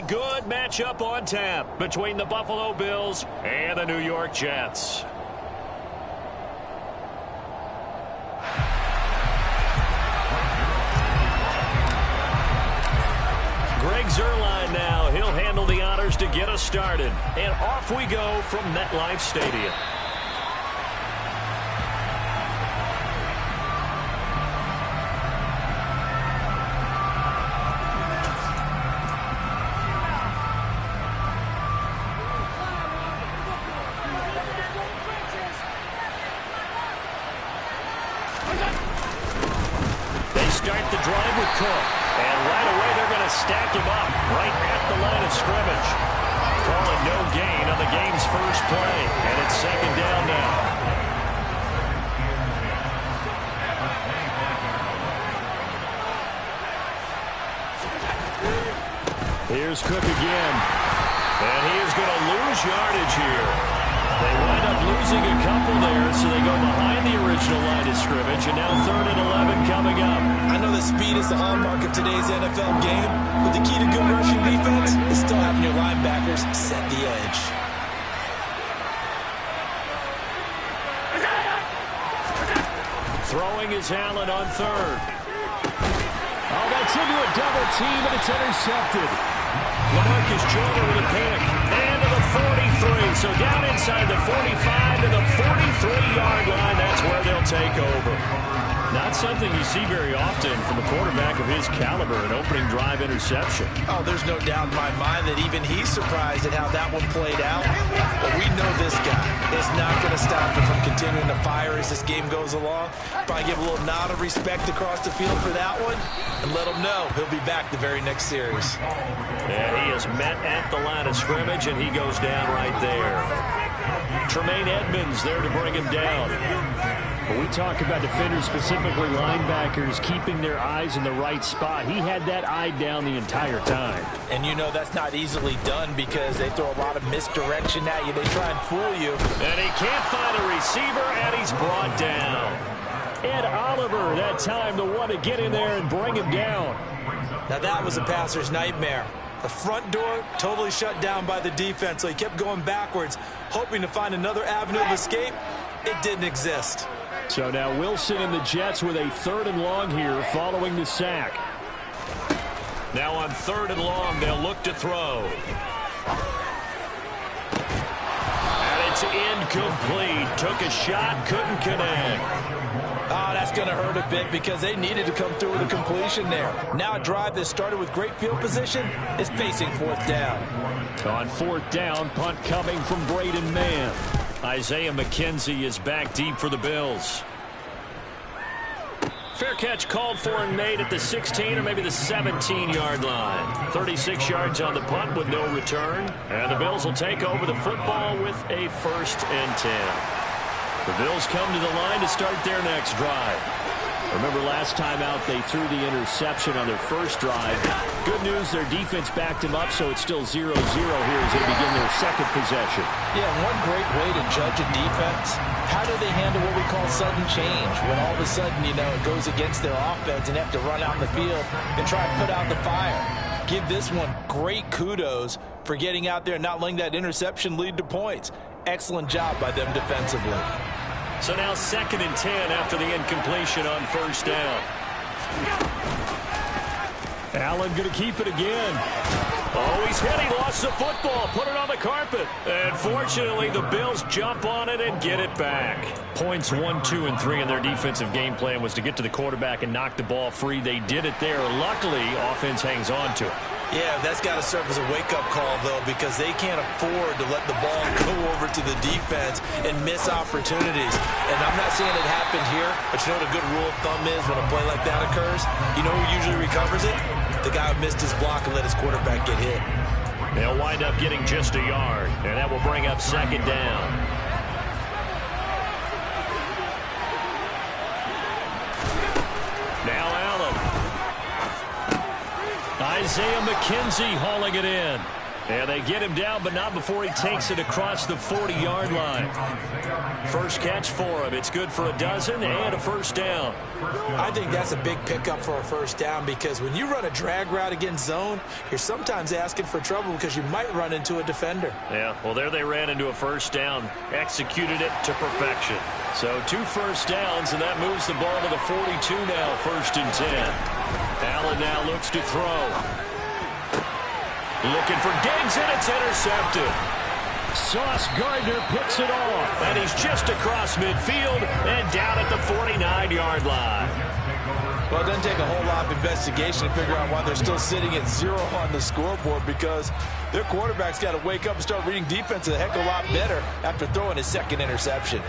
good matchup on tap between the Buffalo Bills and the New York Jets. Greg Zuerlein now. He'll handle the honors to get us started. And off we go from MetLife Stadium. They start the drive with Cook. And right away, they're going to stack him up right at the line of scrimmage. Call it no gain on the game's first play. And it's second down now. Here's Cook again. And he is going to lose yardage here. They wind up losing a couple there, so they go behind the original line of scrimmage, and now 3rd and 11 coming up. I know that speed is the hallmark of today's NFL game, but the key to good rushing defense is still having your linebackers set the edge. Throwing is Allen on 3rd. Oh, that's into a double team, and it's intercepted. LaMarcus Joyner with a pick. And to the 43. So down inside the 45 to the 43-yard line. That's where they'll take over. Not something you see very often from a quarterback of his caliber, an opening drive interception. Oh, there's no doubt in my mind that even he's surprised at how that one played out. But we know this guy is not going to stop him from continuing to fire as this game goes along. Probably give a little nod of respect across the field for that one and let him know he'll be back the very next series. And he is met at the line of scrimmage, and he goes down right there. Tremaine Edmonds there to bring him down. When we talk about defenders, specifically linebackers, keeping their eyes in the right spot, he had that eye down the entire time. And you know that's not easily done because they throw a lot of misdirection at you. They try and fool you. And he can't find a receiver, and he's brought down. Ed Oliver, that time to want to get in there and bring him down. Now that was a passer's nightmare. The front door totally shut down by the defense, so he kept going backwards, hoping to find another avenue of escape. It didn't exist. So now Wilson and the Jets with a 3rd and long here following the sack. Now on 3rd and long, they'll look to throw. And it's incomplete. Took a shot, couldn't connect. Oh, that's going to hurt a bit because they needed to come through with a completion there. Now a drive that started with great field position is facing 4th down. On 4th down, punt coming from Braden Mann. Isaiah McKenzie is back deep for the Bills. Fair catch called for and made at the 16 or maybe the 17-yard line. 36 yards on the punt with no return. And the Bills will take over the football with a 1st and 10. The Bills come to the line to start their next drive. Remember last time out they threw the interception on their first drive. Good news, their defense backed them up, so it's still 0-0 here as they begin their second possession. Yeah, one great way to judge a defense, how do they handle what we call sudden change? When all of a sudden, you know, it goes against their offense and they have to run out in the field and try to put out the fire. Give this one great kudos for getting out there and not letting that interception lead to points. Excellent job by them defensively. So now 2nd and 10 after the incompletion on 1st down. Allen going to keep it again. Oh, he's hit. He lost the football. Put it on the carpet. And fortunately, the Bills jump on it and get it back. Points 1, 2, and 3 in their defensive game plan was to get to the quarterback and knock the ball free. They did it there. Luckily, offense hangs on to it. Yeah, that's got to serve as a wake-up call, though, because they can't afford to let the ball go over to the defense and miss opportunities. And I'm not saying it happened here, but you know what a good rule of thumb is when a play like that occurs? You know who usually recovers it? The guy who missed his block and let his quarterback get hit. They'll wind up getting just a yard, and that will bring up 2nd down. Now Allen. Isaiah McKenzie hauling it in. And they get him down, but not before he takes it across the 40-yard line. First catch for him. It's good for a dozen and a first down. I think that's a big pickup for a first down because when you run a drag route against zone, you're sometimes asking for trouble because you might run into a defender. Yeah, well, there they ran into a first down. Executed it to perfection. So 2 first downs, and that moves the ball to the 42 now, 1st and 10. Allen now looks to throw. Looking for Diggs, and it's intercepted. Sauce Gardner picks it off. And he's just across midfield and down at the 49-yard line. Well, it doesn't take a whole lot of investigation to figure out why they're still sitting at 0 on the scoreboard because their quarterback's got to wake up and start reading defense a heck of a lot better after throwing his 2nd interception.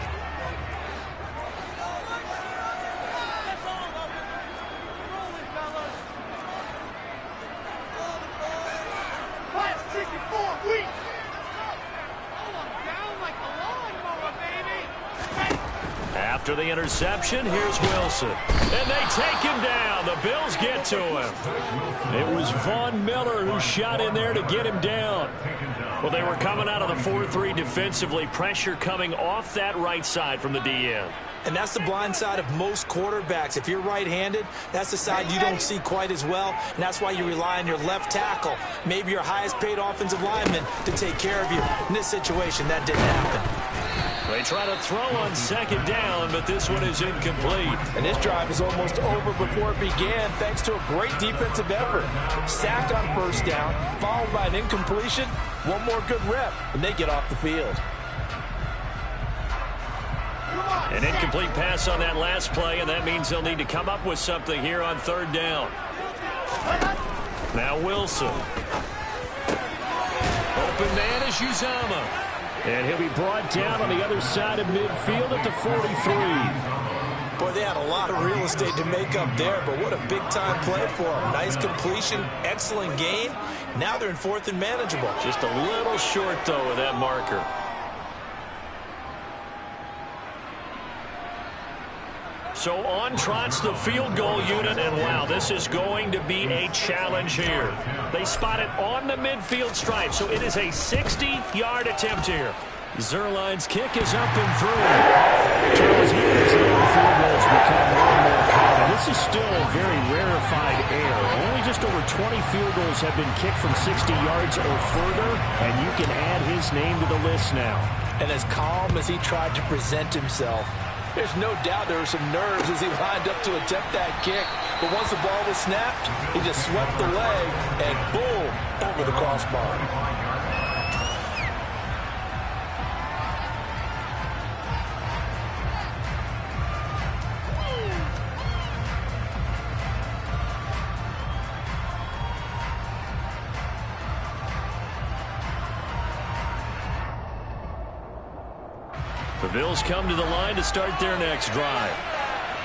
After the interception, here's Wilson. And they take him down. The Bills get to him. It was Von Miller who shot in there to get him down. Well, they were coming out of the 4-3 defensively. Pressure coming off that right side from the DN. And that's the blind side of most quarterbacks. If you're right-handed, that's the side you don't see quite as well, and that's why you rely on your left tackle, maybe your highest-paid offensive lineman, to take care of you. In this situation, that didn't happen. They try to throw on 2nd down, but this one is incomplete. And this drive is almost over before it began thanks to a great defensive effort. Sack on 1st down, followed by an incompletion, one more good rep, and they get off the field. An incomplete pass on that last play, and that means they'll need to come up with something here on 3rd down. Now Wilson. Open man is Uzama. And he'll be brought down on the other side of midfield at the 43. Boy, they had a lot of real estate to make up there, but what a big-time play for them. Nice completion, excellent gain. Now they're in 4th and manageable. Just a little short, though, with that marker. So on trots the field goal unit, and wow, this is going to be a challenge here. They spot it on the midfield stripe, so it is a 60-yard attempt here. Zerline's kick is up and through. Charles, even as long field goals become more and more common, this is still a very rarefied air. Only just over 20 field goals have been kicked from 60 yards or further, and you can add his name to the list now. And as calm as he tried to present himself, there's no doubt there were some nerves as he lined up to attempt that kick. But once the ball was snapped, he just swept the leg and boom, over the crossbar. The Bills come to the line to start their next drive.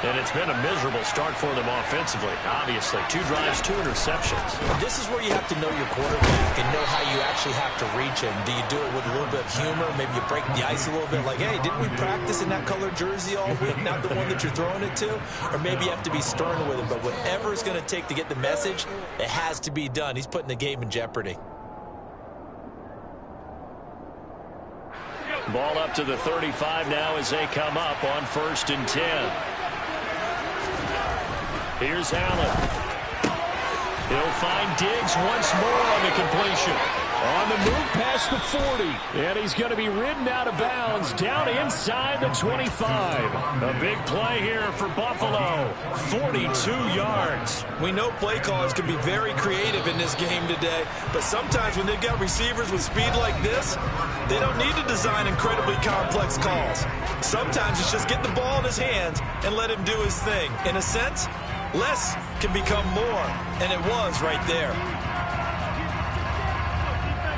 And it's been a miserable start for them offensively. Obviously, 2 drives, 2 interceptions. This is where you have to know your quarterback and know how you actually have to reach him. Do you do it with a little bit of humor? Maybe you break the ice a little bit like, hey, didn't we practice in that colored jersey all week, not the one that you're throwing it to? Or maybe you have to be stern with him. But whatever it's going to take to get the message, it has to be done. He's putting the game in jeopardy. Ball up to the 35 now as they come up on 1st and 10. Here's Allen. He'll find Diggs once more on the completion. On the move past the 40. And he's going to be ridden out of bounds down inside the 25. A big play here for Buffalo. 42 yards. We know play callers can be very creative in this game today, but sometimes when they've got receivers with speed like this, they don't need to design incredibly complex calls. Sometimes it's just get the ball in his hands and let him do his thing. In a sense, less can become more, and it was right there.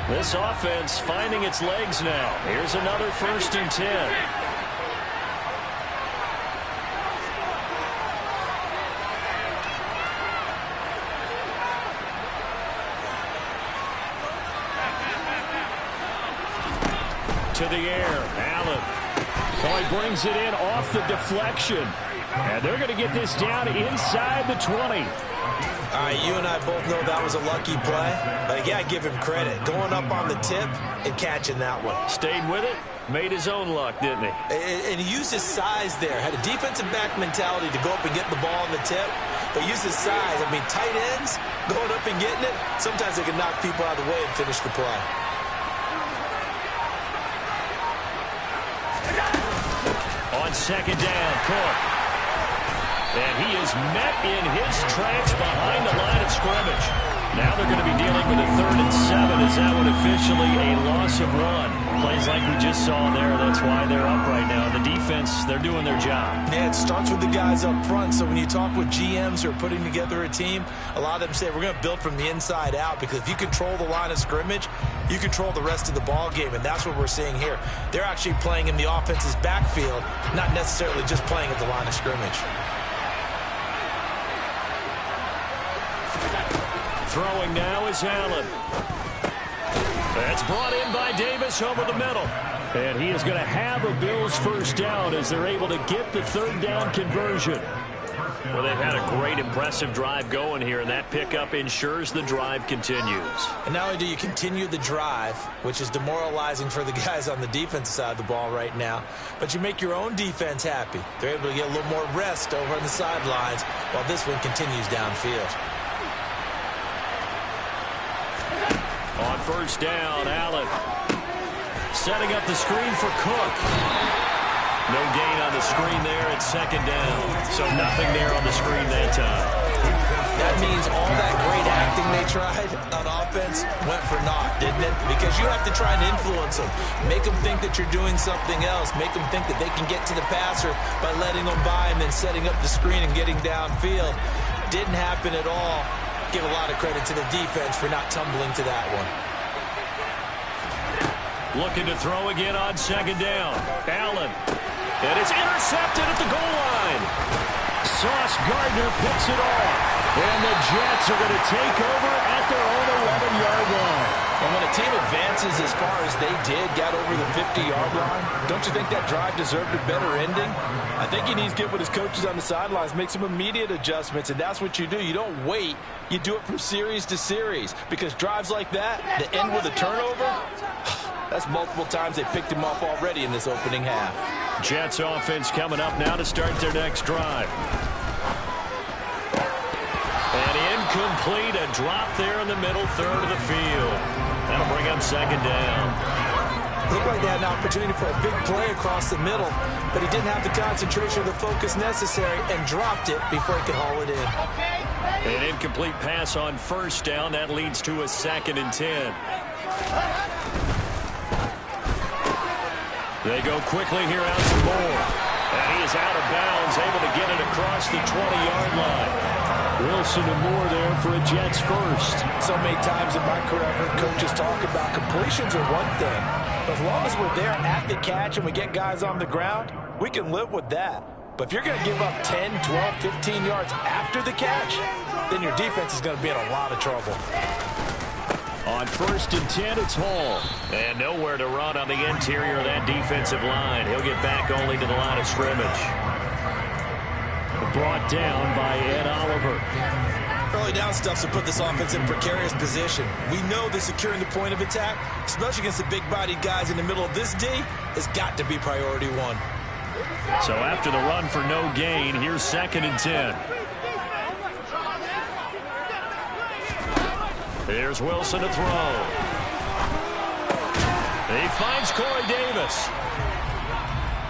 This offense finding its legs now. Here's another 1st and 10. To the air, Allen. Oh, he brings it in off the deflection. And they're going to get this down inside the 20. right, you and I both know that was a lucky play, but I gotta give him credit. Going up on the tip and catching that one. Stayed with it, made his own luck, didn't he? And he used his size there. Had a defensive back mentality to go up and get the ball on the tip, but used his size. I mean, tight ends going up and getting it, sometimes they can knock people out of the way and finish the play. On second down, Cook. And he is met in his tracks behind the line of scrimmage. Now they're going to be dealing with a 3rd and 7. Is that one officially a loss of 1? Plays like we just saw there. That's why they're up right now. The defense, they're doing their job. Yeah, it starts with the guys up front. So when you talk with GMs who are putting together a team, a lot of them say we're going to build from the inside out, because if you control the line of scrimmage, you control the rest of the ball game, and that's what we're seeing here. They're actually playing in the offense's backfield, not necessarily just playing at the line of scrimmage. Throwing now is Allen. That's brought in by Davis over the middle. And he is going to have a Bills first down as they're able to get the 3rd down conversion. Well, they've had a great, impressive drive going here, and that pickup ensures the drive continues. And not only do you continue the drive, which is demoralizing for the guys on the defensive side of the ball right now, but you make your own defense happy. They're able to get a little more rest over on the sidelines while this one continues downfield. On first down, Allen setting up the screen for Cook. No gain on the screen there at 2nd down. So nothing there on the screen that time. That means all that great acting they tried on offense went for naught, didn't it? Because you have to try and influence them. Make them think that you're doing something else. Make them think that they can get to the passer by letting them by and then setting up the screen and getting downfield. Didn't happen at all. Give a lot of credit to the defense for not tumbling to that one. Looking to throw again on 2nd down. Allen. And it's intercepted at the goal line. Sauce Gardner picks it off. And the Jets are going to take over at their own 11-yard line. And when a team advances as far as they did, got over the 50-yard line, don't you think that drive deserved a better ending? I think he needs to get with his coaches on the sidelines, make some immediate adjustments, and that's what you do. You don't wait. You do it from series to series, because drives like that end with a turnover, that's multiple times they picked him off already in this opening half. Jets offense coming up now to start their next drive. And incomplete, a drop there in the middle 3rd of the field. That'll bring up 2nd down. Looked like they had an opportunity for a big play across the middle, but he didn't have the concentration or the focus necessary and dropped it before he could haul it in. An incomplete pass on first down. That leads to a 2nd and 10. They go quickly here out to Moore. And he is out of bounds, able to get it across the 20-yard line. Wilson and Moore there for a Jets first. So many times in my career, I've heard coaches talk about completions are one thing. But as long as we're there at the catch and we get guys on the ground, we can live with that. But if you're going to give up 10, 12, 15 yards after the catch, then your defense is going to be in a lot of trouble. On 1st and 10, it's Hall. And nowhere to run on the interior of that defensive line. He'll get back only to the line of scrimmage. Brought down by Ed Oliver. Early down stuff to put this offense in a precarious position. We know that securing the point of attack, especially against the big-bodied guys in the middle of this D, has got to be priority 1. So after the run for no gain, here's 2nd and 10. Here's Wilson to throw. He finds Corey Davis.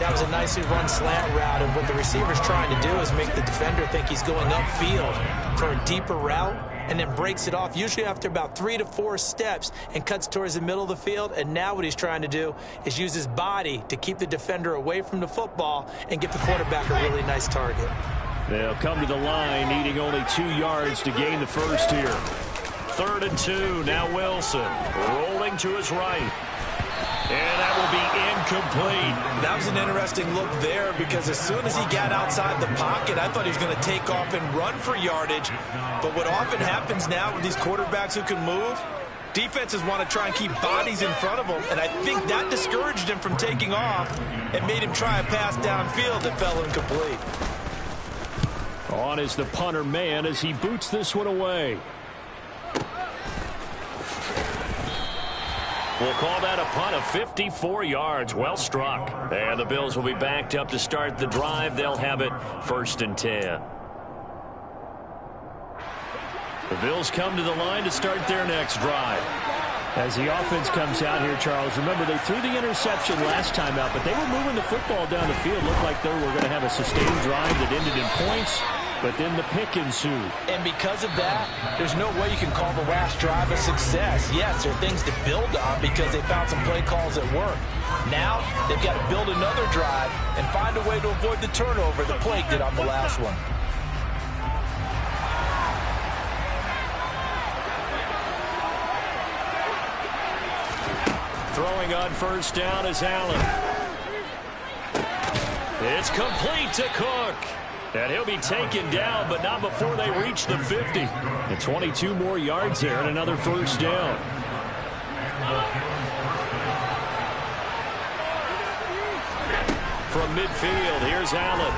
That was a nicely run slant route, and what the receiver's trying to do is make the defender think he's going upfield for a deeper route, and then breaks it off, usually after about 3 to 4 steps, and cuts towards the middle of the field. And now what he's trying to do is use his body to keep the defender away from the football and get the quarterback a really nice target. They'll come to the line, needing only 2 yards to gain the first here. 3rd and 2, now Wilson rolling to his right. And that will be incomplete. That was an interesting look there, because as soon as he got outside the pocket, I thought he was going to take off and run for yardage. But what often happens now with these quarterbacks who can move, defenses want to try and keep bodies in front of them, and I think that discouraged him from taking off and made him try a pass downfield that fell incomplete. On is the punter man as he boots this one away. We'll call that a punt of 54 yards. Well struck. And the Bills will be backed up to start the drive. They'll have it 1st and 10. The Bills come to the line to start their next drive. As the offense comes out here, Charles, remember they threw the interception last time out, but they were moving the football down the field. Looked like they were going to have a sustained drive that ended in points, but then the pick ensued. And because of that, there's no way you can call the last drive a success. Yes, there are things to build on because they found some play calls that work. Now, they've got to build another drive and find a way to avoid the turnover the play did on the last one. Throwing on 1st down is Allen. It's complete to Cook. And he'll be taken down, but not before they reach the 50. And 22 more yards there and another 1st down. From midfield, here's Allen.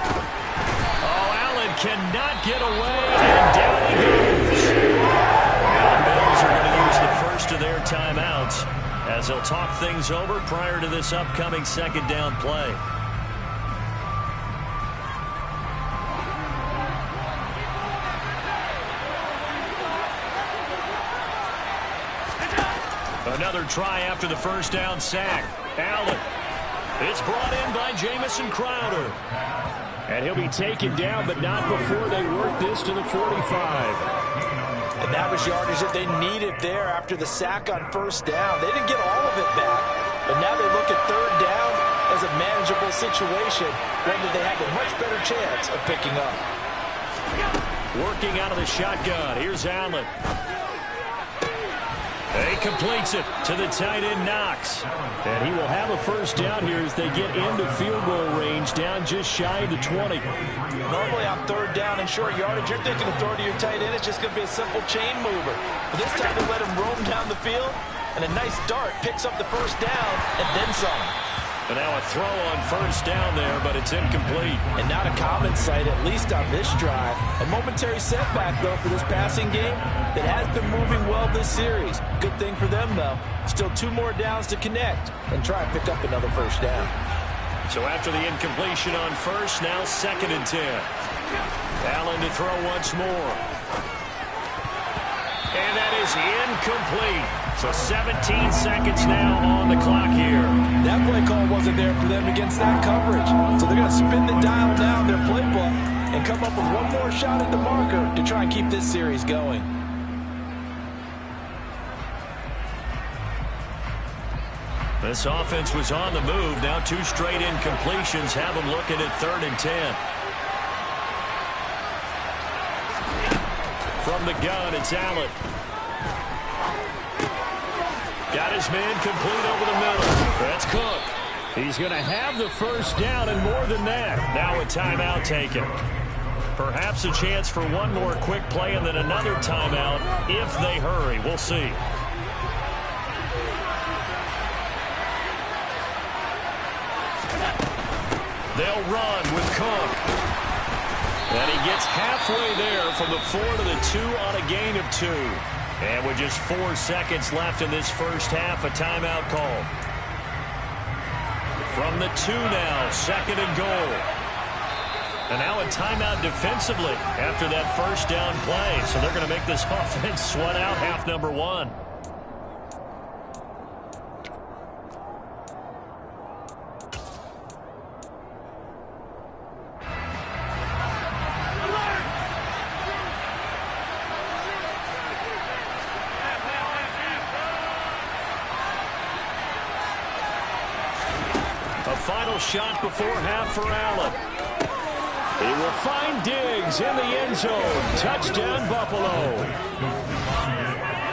Oh, Allen cannot get away, and down he goes. And the Bills are going to use the first of their timeouts as they'll talk things over prior to this upcoming 2nd down play. Another try after the 1st down sack. Allen. It's brought in by Jamison Crowder. And he'll be taken down, but not before they work this to the 45. And that was yardage that they needed there after the sack on 1st down. They didn't get all of it back, but now they look at 3rd down as a manageable situation, one that they have a much better chance of picking up. Working out of the shotgun. Here's Allen. He completes it to the tight end, Knox. And he will have a 1st down here as they get into field goal range, down just shy of the 20. Normally on 3rd down and short yardage, you're thinking of throwing to your tight end. It's just going to be a simple chain mover. But this time they let him roam down the field, and a nice dart picks up the 1st down and then some. But now a throw on 1st down there, but it's incomplete. And not a common sight, at least on this drive. A momentary setback, though, for this passing game that has been moving well this series. Good thing for them, though. Still 2 more downs to connect and try and pick up another 1st down. So after the incompletion on 1st, now 2nd and 10. Allen to throw once more. And that is incomplete. So 17 seconds now on the clock here. That play call wasn't there for them against that coverage. So they're going to spin the dial now in their playbook and come up with one more shot at the marker to try and keep this series going. This offense was on the move. Now 2 straight incompletions have them looking at 3rd and 10. From the gun, it's Allen. Got his man complete over the middle. That's Cook. He's going to have the 1st down and more than that. Now a timeout taken. Perhaps a chance for one more quick play and then another timeout if they hurry. We'll see. They'll run with Cook. And he gets halfway there from the 4 to the 2 on a gain of 2. And with just 4 seconds left in this 1st half, a timeout call. From the 2 now, 2nd and goal. And now a timeout defensively after that 1st down play. So they're going to make this offense sweat out half number 1. Final shot before half for Allen. He will find Diggs in the end zone. Touchdown, Buffalo.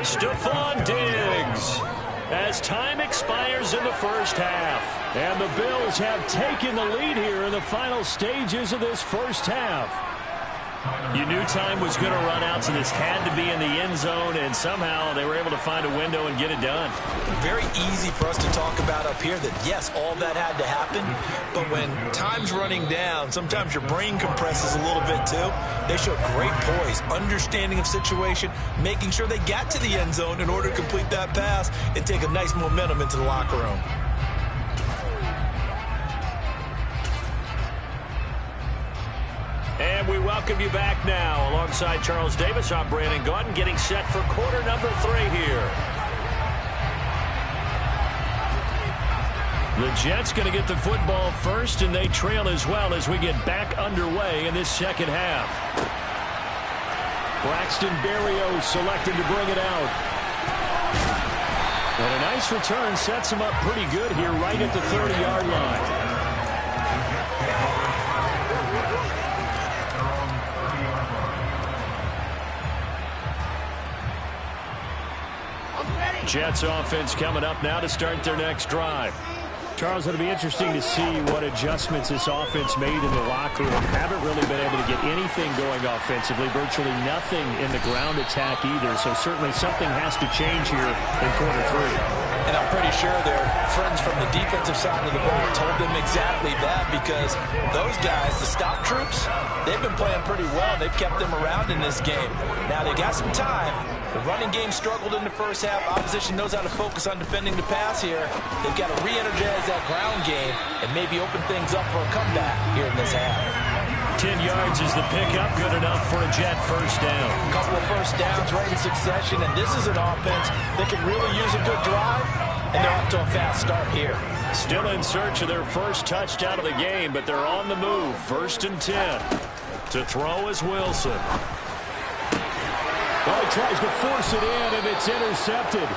Stephon Diggs as time expires in the 1st half. And the Bills have taken the lead here in the final stages of this 1st half. You knew time was going to run out, so this had to be in the end zone, and somehow they were able to find a window and get it done. Very easy for us to talk about up here that, yes, all that had to happen, but when time's running down, sometimes your brain compresses a little bit too. They showed great poise, understanding of situation, making sure they got to the end zone in order to complete that pass and take a nice momentum into the locker room. And we welcome you back now. Alongside Charles Davis, I'm Brandon Gaudin, getting set for quarter number 3 here. The Jets going to get the football first, and they trail as well as we get back underway in this second half. Braxton Berrios selected to bring it out. And a nice return sets him up pretty good here right at the 30-yard line. Jets offense coming up now to start their next drive. Charles, it'll be interesting to see what adjustments this offense made in the locker room. Haven't really been able to get anything going offensively, virtually nothing in the ground attack either. So certainly something has to change here in quarter 3. And I'm pretty sure their friends from the defensive side of the ball told them exactly that, because those guys, the stop troops, they've been playing pretty well. They've kept them around in this game. Now they got some time. The running game struggled in the first half. Opposition knows how to focus on defending the pass here. They've got to re-energize that ground game and maybe open things up for a comeback here in this half. 10 yards is the pickup, good enough for a Jet first down. A couple of first downs right in succession, and this is an offense that can really use a good drive, and they're off to a fast start here. Still in search of their first touchdown of the game, but they're on the move. 1st and 10. To throw is Wilson. Well, he tries to force it in, and it's intercepted.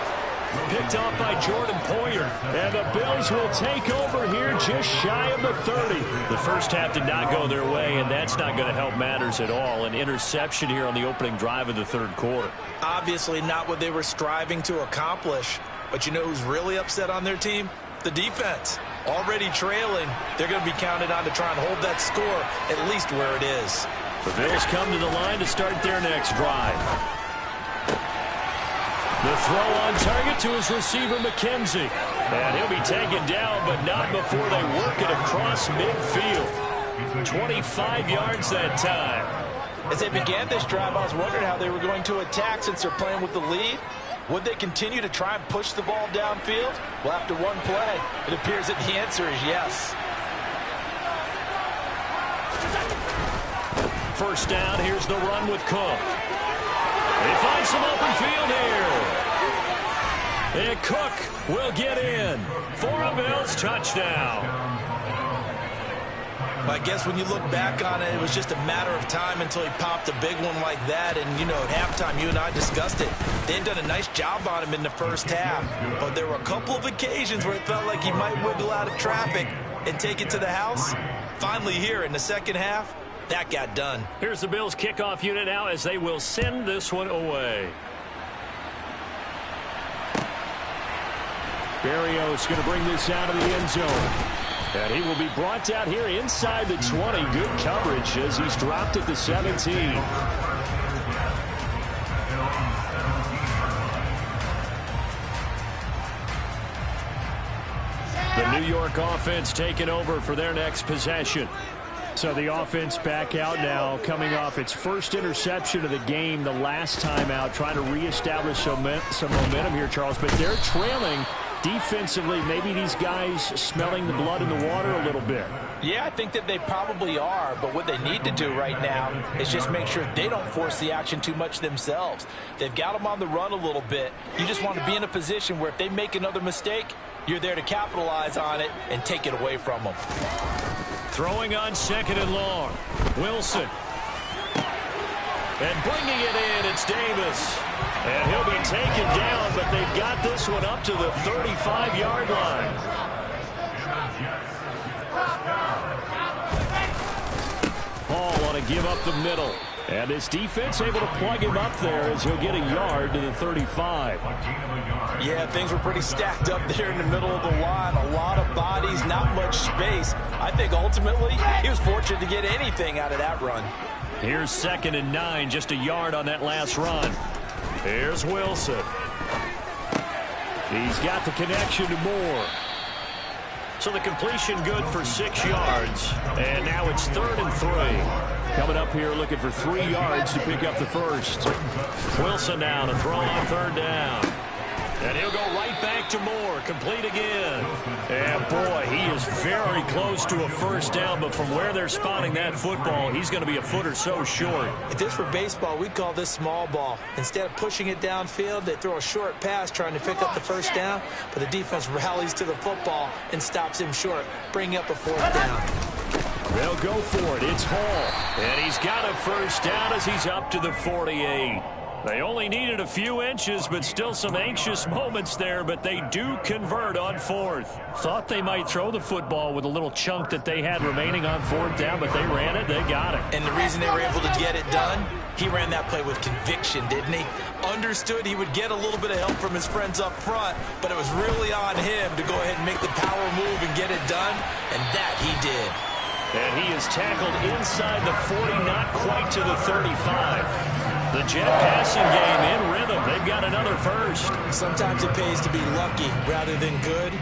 Picked off by Jordan Poyer. And the Bills will take over here just shy of the 30. The first half did not go their way, and that's not going to help matters at all. An interception here on the opening drive of the third quarter. Obviously not what they were striving to accomplish. But you know who's really upset on their team? The defense. Already trailing. They're going to be counted on to try and hold that score at least where it is. The Bills come to the line to start their next drive. The throw on target to his receiver, McKenzie. And he'll be taken down, but not before they work it across midfield. 25 yards that time. As they began this drive, I was wondering how they were going to attack since they're playing with the lead. Would they continue to try and push the ball downfield? Well, after one play, it appears that the answer is yes. First down, here's the run with Cook. They find some open field here. And Cook will get in for a Bills touchdown. Well, I guess when you look back on it, it was just a matter of time until he popped a big one like that. And, you know, at halftime, you and I discussed it. They'd done a nice job on him in the first half. But there were a couple of occasions where it felt like he might wiggle out of traffic and take it to the house. Finally here in the second half, that got done. Here's the Bills kickoff unit now as they will send this one away. Berrios going to bring this out of the end zone. And he will be brought out here inside the 20. Good coverage as he's dropped at the 17. The New York offense taking over for their next possession. So the offense back out now, coming off its first interception of the game the last time out, trying to reestablish some momentum here, Charles. But they're trailing defensively. Maybe these guys smelling the blood in the water a little bit. Yeah, I think that they probably are, but what they need to do right now is just make sure they don't force the action too much themselves. They've got them on the run a little bit. You just want to be in a position where if they make another mistake, you're there to capitalize on it and take it away from them. Throwing on 2nd and long. Wilson. And bringing it in, it's Davis. And he'll be taken down, but they've got this one up to the 35-yard line. Hall want to give up the middle. And this defense able to plug him up there as he'll get a yard to the 35. Yeah, things were pretty stacked up there in the middle of the line. A lot of bodies, not much space. I think ultimately he was fortunate to get anything out of that run. Here's 2nd and 9, just a yard on that last run. Here's Wilson. He's got the connection to Moore. So the completion good for 6 yards. And now it's 3rd and 3. Coming up here looking for 3 yards to pick up the first. Wilson now to throw on 3rd down. And he'll go right back to Moore. Complete again. And boy, he is very close to a first down, but from where they're spotting that football, he's going to be a foot or so short. If this were baseball, we'd call this small ball. Instead of pushing it downfield, they throw a short pass trying to pick up the first down, but the defense rallies to the football and stops him short, bringing up a 4th down. They'll go for it. It's Hall. And he's got a first down as he's up to the 48. They only needed a few inches, but still some anxious moments there, but they do convert on 4th. Thought they might throw the football with a little chunk that they had remaining on 4th down, but they ran it. They got it. And the reason they were able to get it done, he ran that play with conviction, didn't he? Understood he would get a little bit of help from his friends up front, but it was really on him to go ahead and make the power move and get it done, and that he did. And he is tackled inside the 40, not quite to the 35. The Jet passing game in rhythm. They've got another first. Sometimes it pays to be lucky rather than good.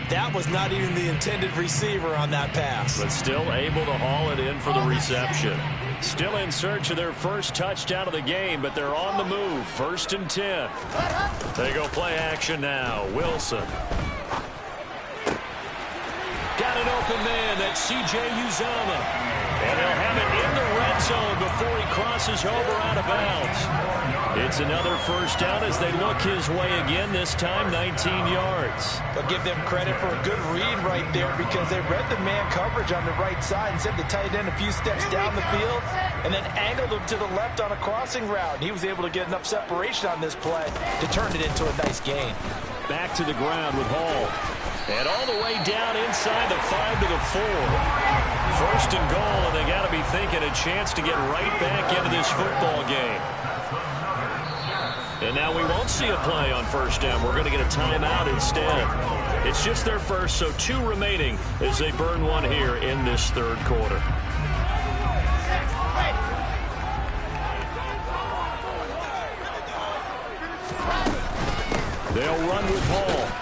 That was not even the intended receiver on that pass. But still able to haul it in for the reception. Still in search of their first touchdown of the game, but they're on the move. 1st and 10. They go play action now. Wilson. Got an open man. That's C.J. Uzomah. And they'll have it in the red zone before he crosses over out of bounds. It's another first down as they look his way again, this time 19 yards. But give them credit for a good read right there because they read the man coverage on the right side and sent the tight end a few steps down the field and then angled him to the left on a crossing route. He was able to get enough separation on this play to turn it into a nice gain. Back to the ground with Hall. And all the way down inside the 5 to the 4. 1st and goal, and they got to be thinking a chance to get right back into this football game. And now we won't see a play on 1st down. We're going to get a timeout instead. It's just their first, so 2 remaining as they burn one here in this 3rd quarter. They'll run with Hall.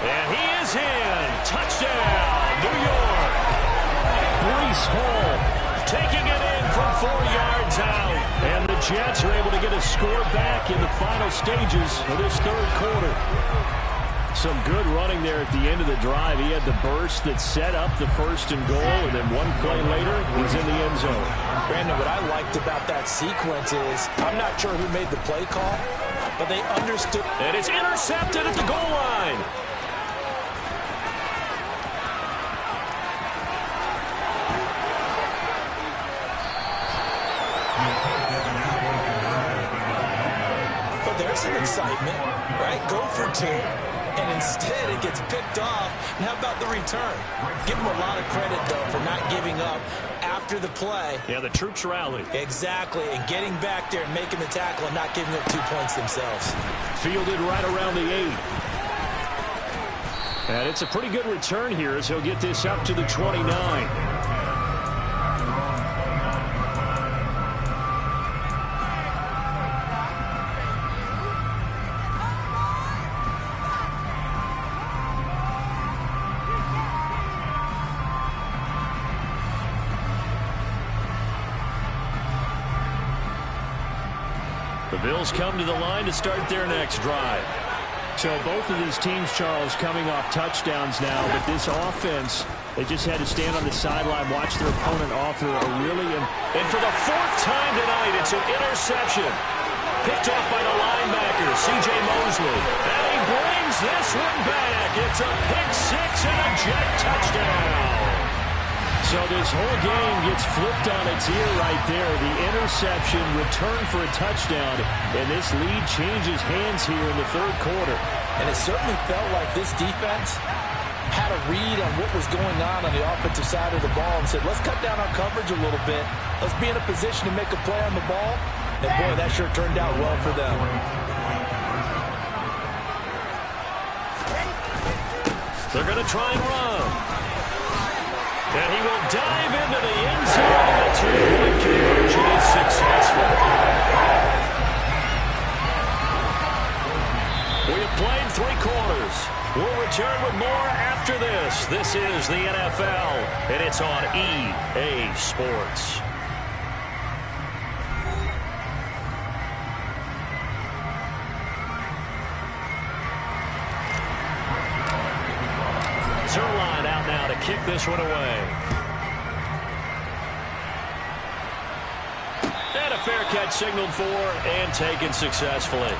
And he is in. Touchdown, New York. Breece Hall taking it in from 4 yards out. And the Jets are able to get a score back in the final stages of this 3rd quarter. Some good running there at the end of the drive. He had the burst that set up the 1st and goal, and then one play later, he's in the end zone. Brandon, what I liked about that sequence is, I'm not sure who made the play call, but they understood. And it's intercepted at the goal line. But there's some excitement, right? Go for 2. And instead it gets picked off. And how about the return? Give them a lot of credit, though, for not giving up after the play. Yeah, the troops rallied. Exactly, and getting back there and making the tackle and not giving up 2 points themselves. Fielded right around the 8. And it's a pretty good return here as he'll get this up to the 29. The Bills come to the line to start their next drive. So both of these teams, Charles, coming off touchdowns now, but this offense, they just had to stand on the sideline, watch their opponent author a really... And for the 4th time tonight, it's an interception. Picked off by the linebacker, C.J. Mosley. And he brings this one back. It's a pick 6 and a Jet touchdown. So this whole game gets flipped on its ear right there. The interception, return for a touchdown, and this lead changes hands here in the 3rd quarter. And it certainly felt like this defense had a read on what was going on the offensive side of the ball and said, let's cut down our coverage a little bit. Let's be in a position to make a play on the ball. And, boy, that sure turned out well for them. They're going to try and run. And he will dive into the end zone, and the two-point conversion is successful. We have played 3 quarters. We'll return with more after this. This is the NFL, and it's on EA Sports. Zerline out now to kick this one away. And a fair catch signaled for and taken successfully.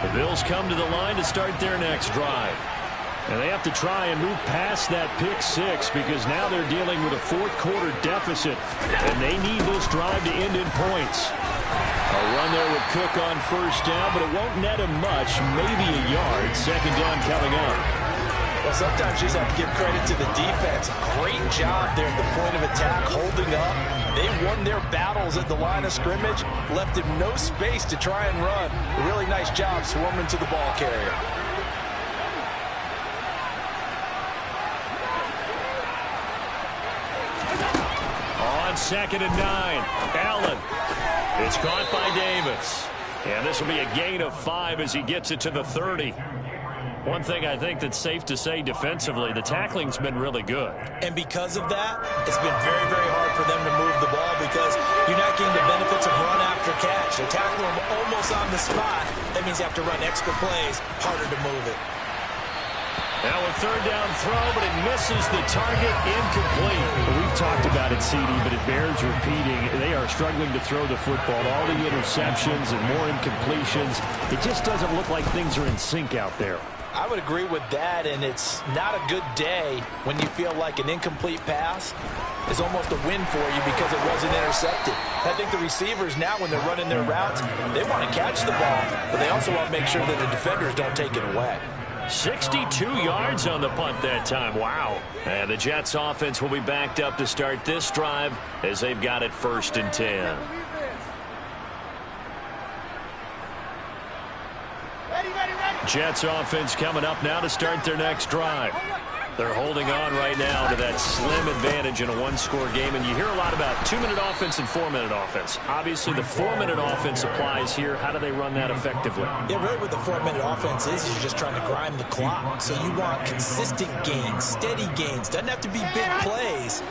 The Bills come to the line to start their next drive. And they have to try and move past that pick 6 because now they're dealing with a fourth-quarter deficit. And they need this drive to end in points. A run there with Cook on first down, but it won't net him much, maybe a yard. Second down coming up. Well, sometimes you just have to give credit to the defense. Great job there at the point of attack, holding up. They won their battles at the line of scrimmage, left him no space to try and run. A really nice job swarming to the ball carrier. On 2nd and 9, Allen. It's caught by Davis. And this will be a gain of 5 as he gets it to the 30. One thing I think that's safe to say defensively, the tackling's been really good. And because of that, it's been very, very hard for them to move the ball because you're not getting the benefits of run after catch. They tackle them almost on the spot. That means you have to run extra plays, harder to move it. Now a third down throw, but it misses the target, incomplete. We've talked about it, CD, but it bears repeating. They are struggling to throw the football. All the interceptions and more incompletions. It just doesn't look like things are in sync out there. I would agree with that, and it's not a good day when you feel like an incomplete pass is almost a win for you because it wasn't intercepted. I think the receivers now, when they're running their routes, they want to catch the ball, but they also want to make sure that the defenders don't take it away. 62 yards on the punt that time. Wow. And the Jets offense will be backed up to start this drive as they've got it 1st and 10. Jets offense coming up now to start their next drive. They're holding on right now to that slim advantage in a one-score game. And you hear a lot about 2-minute offense and 4-minute offense. Obviously, the 4-minute offense applies here. How do they run that effectively? Yeah, really what the 4-minute offense is you're just trying to grind the clock. So you want consistent gains, steady gains. Doesn't have to be big plays,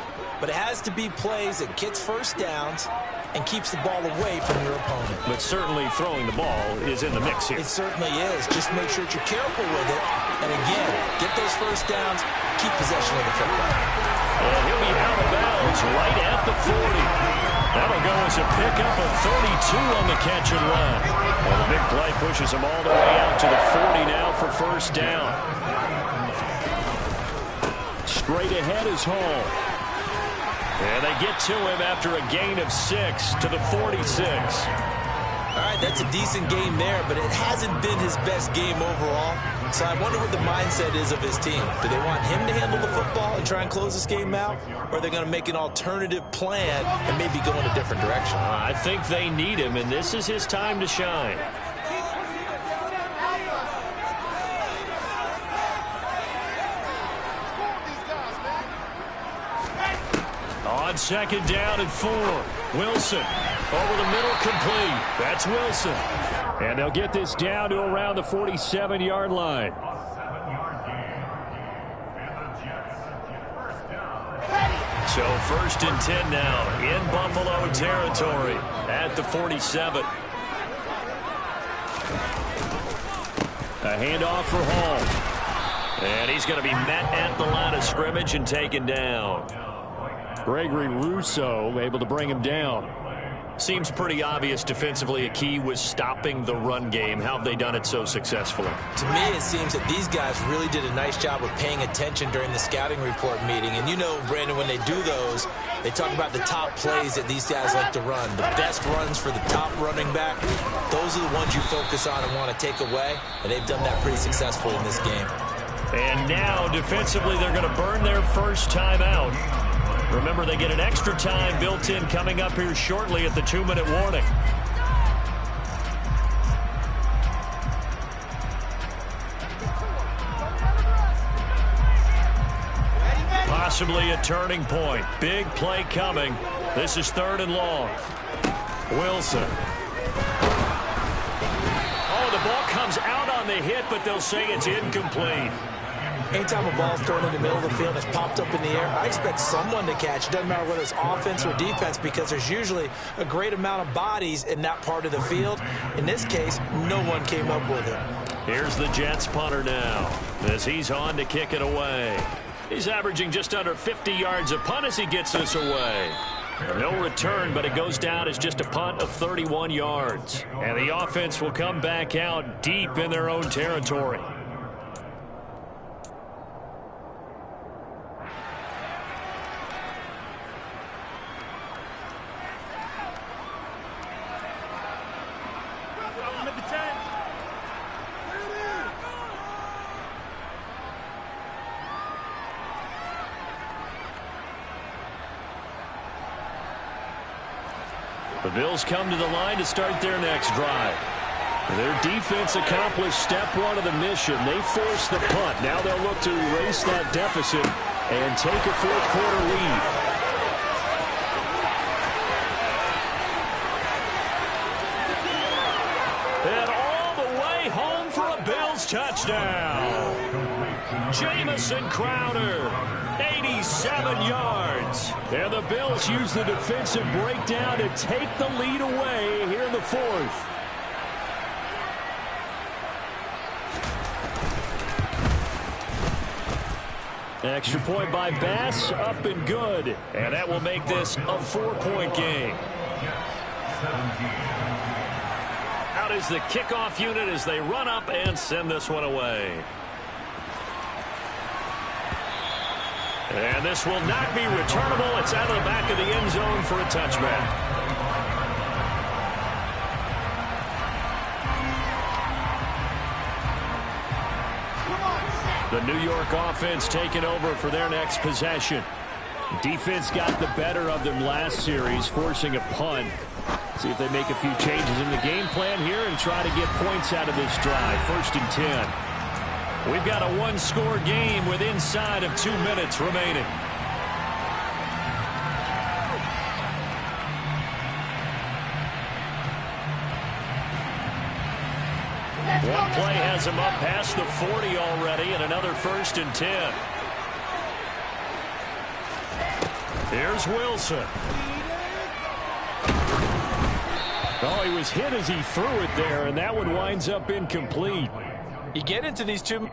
but it has to be plays that gets first downs and keeps the ball away from your opponent. But certainly throwing the ball is in the mix here. It certainly is. Just make sure that you're careful with it. And again, get those first downs, keep possession of the football. And he'll be out of bounds right at the 40. That'll go as a pickup of 32 on the catch and run. Well, the big play pushes him all the way out to the 40 now for first down. Straight ahead is Hall. And they get to him after a gain of 6 to the 46. All right, that's a decent game there, but it hasn't been his best game overall. So I wonder what the mindset is of his team. Do they want him to handle the football and try and close this game out? Or are they going to make an alternative plan and maybe go in a different direction? I think they need him, and this is his time to shine. On second down and 4. Wilson over the middle, complete. That's Wilson. And they'll get this down to around the 47-yard line. So 1st and 10 now in Buffalo territory at the 47. A handoff for Hall. And he's going to be met at the line of scrimmage and taken down. Gregory Rousseau able to bring him down. Seems pretty obvious defensively a key was stopping the run game. How have they done it so successfully? To me, it seems that these guys really did a nice job of paying attention during the scouting report meeting. And you know, Brandon, when they do those, they talk about the top plays that these guys like to run. The best runs for the top running back, those are the ones you focus on and want to take away. And they've done that pretty successfully in this game. And now, defensively, they're going to burn their first time out. Remember, they get an extra time built in coming up here shortly at the 2-minute warning. Possibly a turning point. Big play coming. This is 3rd and long. Wilson. Oh, the ball comes out on the hit, but they'll say it's incomplete. Anytime a ball's thrown in the middle of the field and it's popped up in the air, I expect someone to catch. It doesn't matter whether it's offense or defense, because there's usually a great amount of bodies in that part of the field. In this case, no one came up with it. Here's the Jets punter now as he's on to kick it away. He's averaging just under 50 yards a punt as he gets this away. No return, but it goes down as just a punt of 31 yards. And the offense will come back out deep in their own territory. The Bills come to the line to start their next drive. Their defense accomplished step 1 of the mission. They forced the punt. Now they'll look to erase that deficit and take a 4th quarter lead. And all the way home for a Bills touchdown. Jamison Crowder, 87 yards. And the Bills use the defensive breakdown to take the lead away here in the 4th. Extra point by Bass, up and good. And that will make this a 4-point game. Out is the kickoff unit as they run up and send this one away. And this will not be returnable. It's out of the back of the end zone for a touchback. The New York offense taking over for their next possession. Defense got the better of them last series, forcing a punt. See if they make a few changes in the game plan here and try to get points out of this drive. 1st and 10. We've got a 1-score game with inside of 2 minutes remaining. One play has him up past the 40 already, and another 1st and 10. Here's Wilson. Oh, he was hit as he threw it there, and that one winds up incomplete. You get into these two.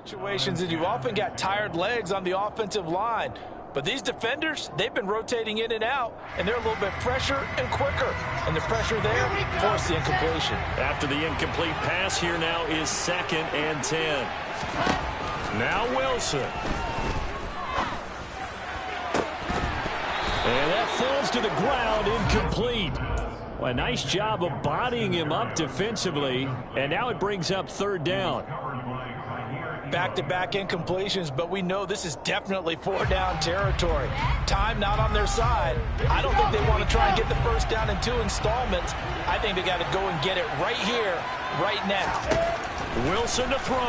Situations that you've often got tired legs on the offensive line. But these defenders, they've been rotating in and out, and they're a little bit fresher and quicker. And the pressure there forced the incompletion. After the incomplete pass, here now is 2nd and 10. Now Wilson. And that falls to the ground, incomplete. Well, a nice job of bodying him up defensively, and now it brings up 3rd down. Back-to-back incompletions, but we know this is definitely 4-down territory. Time not on their side. I don't think they want to try and get the first down in 2 installments. I think they got to go and get it right here, right now. Wilson to throw.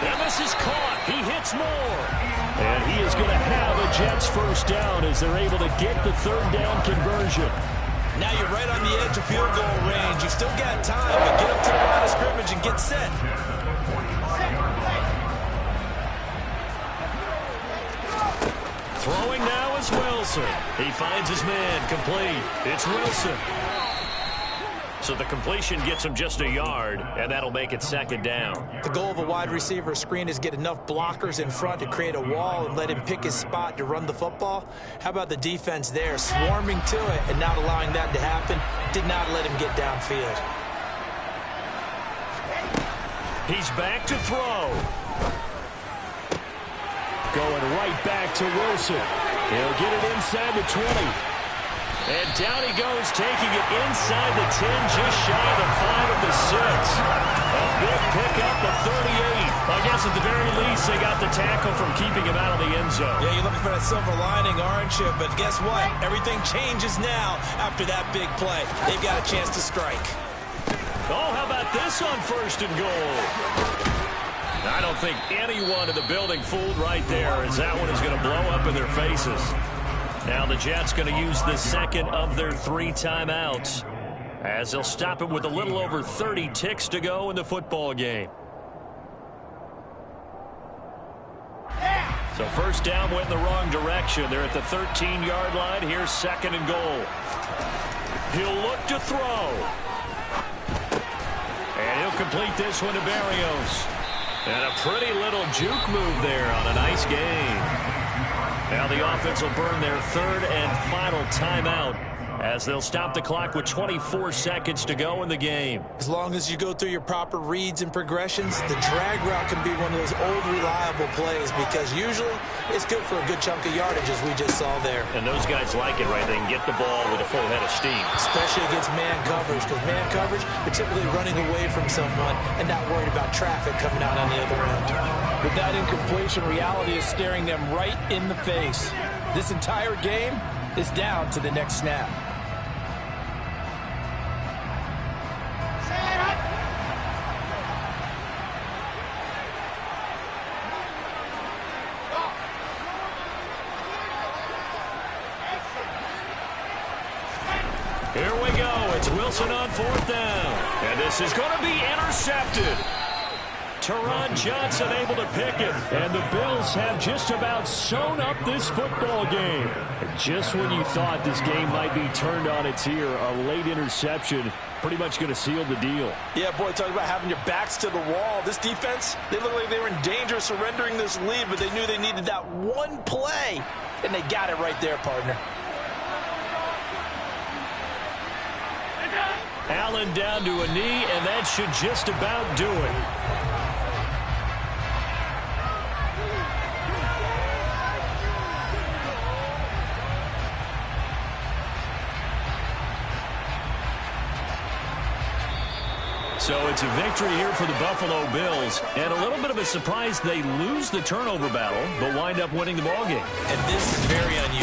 And this is caught. He hits more. And he is going to have a Jets first down as they're able to get the 3rd down conversion. Now you're right on the edge of field goal range. You've still got time, but get up to the line of scrimmage and get set. Throwing now is Wilson. He finds his man, complete. It's Wilson. So the completion gets him just a yard, and that'll make it 2nd down. The goal of a wide receiver screen is get enough blockers in front to create a wall and let him pick his spot to run the football. How about the defense there, swarming to it and not allowing that to happen? Did not let him get downfield. He's back to throw. Going right back to Wilson. He'll get it inside the 20. And down he goes, taking it inside the 10, just shy of the 5 of the 6. A big pickup of 38. I guess at the very least, they got the tackle from keeping him out of the end zone. Yeah, you're looking for that silver lining, aren't you? But guess what? Everything changes now after that big play. They've got a chance to strike. Oh, how about this on 1st and goal? I don't think anyone in the building fooled right there, as that one is going to blow up in their faces. Now the Jets going to use the 2nd of their 3 timeouts, as they'll stop it with a little over 30 ticks to go in the football game. So first down went in the wrong direction. They're at the 13-yard line. Here's 2nd and goal. He'll look to throw. And he'll complete this one to Barrios. And a pretty little juke move there on a nice game. Now the offense will burn their 3rd and final timeout as they'll stop the clock with 24 seconds to go in the game. As long as you go through your proper reads and progressions, the drag route can be one of those old reliable plays because usually it's good for a good chunk of yardage as we just saw there. And those guys like it, right? They can get the ball with a full head of steam. Especially against man coverage, because man coverage, they're typically running away from someone and not worried about traffic coming out on the other end. With that incompletion, reality is staring them right in the face. This entire game is down to the next snap. Here we go. It's Wilson on 4th down. And this is going to be intercepted. Teron Johnson able to pick it. And the Bills have just about sewn up this football game. And just when you thought this game might be turned on its ear, a late interception pretty much going to seal the deal. Yeah, boy, talk about having your backs to the wall. This defense, they look like they were in danger of surrendering this lead, but they knew they needed that one play. And they got it right there, partner. Allen down to a knee, and that should just about do it. So it's a victory here for the Buffalo Bills, and a little bit of a surprise they lose the turnover battle, but wind up winning the ballgame. And this is very unusual.